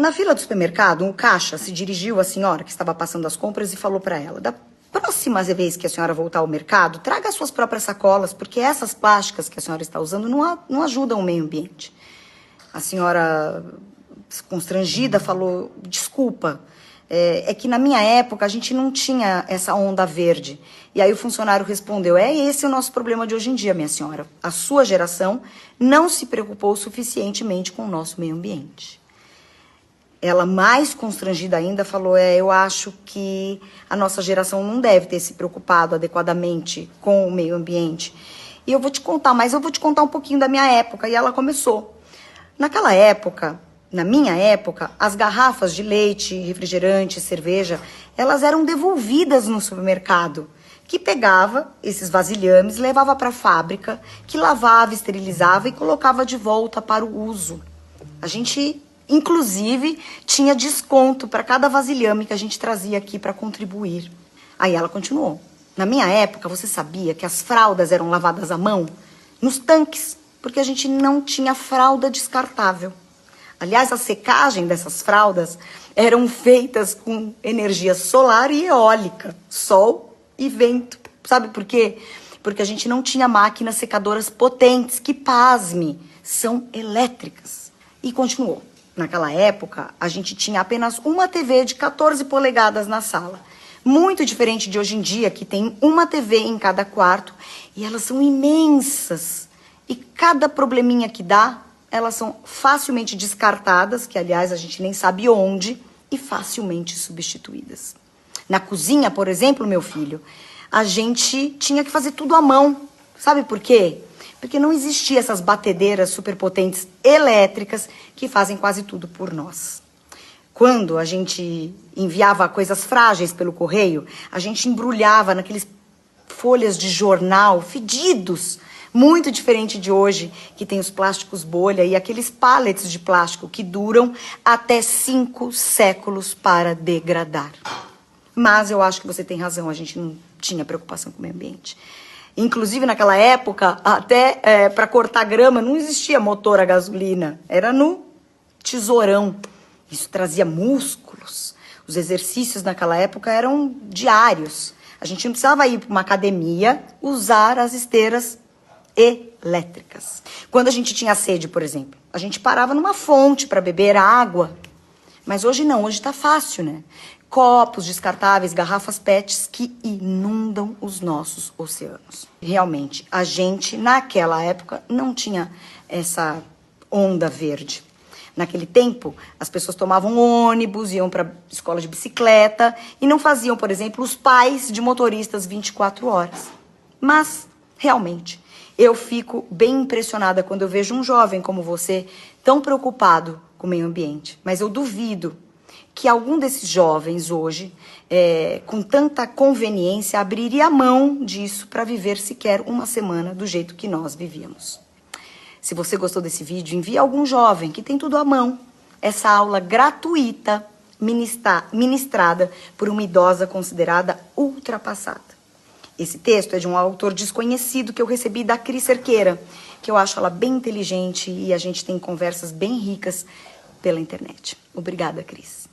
Na fila do supermercado, um caixa se dirigiu à senhora que estava passando as compras e falou para ela: da próxima vez que a senhora voltar ao mercado, traga as suas próprias sacolas, porque essas plásticas que a senhora está usando não ajudam o meio ambiente. A senhora, constrangida, falou: desculpa, é que na minha época a gente não tinha essa onda verde. E aí o funcionário respondeu: esse é o nosso problema de hoje em dia, minha senhora. A sua geração não se preocupou suficientemente com o nosso meio ambiente. Ela, mais constrangida ainda, falou: eu acho que a nossa geração não deve ter se preocupado adequadamente com o meio ambiente. E eu vou te contar, mas eu vou te contar um pouquinho da minha época. E ela começou. Naquela época, na minha época, as garrafas de leite, refrigerante, cerveja, elas eram devolvidas no supermercado, que pegava esses vasilhames, levava para a fábrica, que lavava, esterilizava e colocava de volta para o uso. A gente, inclusive, tinha desconto para cada vasilhame que a gente trazia aqui para contribuir. Aí ela continuou. Na minha época, você sabia que as fraldas eram lavadas à mão? Nos tanques, porque a gente não tinha fralda descartável. Aliás, a secagem dessas fraldas eram feitas com energia solar e eólica, sol e vento. Sabe por quê? Porque a gente não tinha máquinas secadoras potentes, que, pasme, são elétricas. E continuou. Naquela época, a gente tinha apenas uma TV de 14 polegadas na sala. Muito diferente de hoje em dia, que tem uma TV em cada quarto, e elas são imensas. E cada probleminha que dá, elas são facilmente descartadas, que aliás a gente nem sabe onde, e facilmente substituídas. Na cozinha, por exemplo, meu filho, a gente tinha que fazer tudo à mão. Sabe por quê? Porque não existiam essas batedeiras superpotentes elétricas que fazem quase tudo por nós. Quando a gente enviava coisas frágeis pelo correio, a gente embrulhava naqueles folhas de jornal fedidos, muito diferente de hoje, que tem os plásticos bolha e aqueles pallets de plástico que duram até 5 séculos para degradar. Mas eu acho que você tem razão, a gente não tinha preocupação com o meio ambiente. Inclusive, naquela época, até para cortar grama, não existia motor a gasolina, era no tesourão. Isso trazia músculos. Os exercícios naquela época eram diários. A gente não precisava ir para uma academia usar as esteiras elétricas. Quando a gente tinha sede, por exemplo, a gente parava numa fonte para beber água. Mas hoje não, hoje tá fácil, né? Copos descartáveis, garrafas PETs que inundam os nossos oceanos. Realmente, a gente, naquela época, não tinha essa onda verde. Naquele tempo, as pessoas tomavam ônibus, iam para escola de bicicleta e não faziam, por exemplo, os pais de motoristas 24 horas. Mas, realmente, eu fico bem impressionada quando eu vejo um jovem como você tão preocupado com o meio ambiente. Mas eu duvido que algum desses jovens hoje, com tanta conveniência, abriria a mão disso para viver sequer uma semana do jeito que nós vivíamos. Se você gostou desse vídeo, envie a algum jovem que tem tudo à mão. Essa aula gratuita, ministrada por uma idosa considerada ultrapassada. Esse texto é de um autor desconhecido que eu recebi da Cris Cerqueira, que eu acho ela bem inteligente e a gente tem conversas bem ricas pela internet. Obrigada, Cris.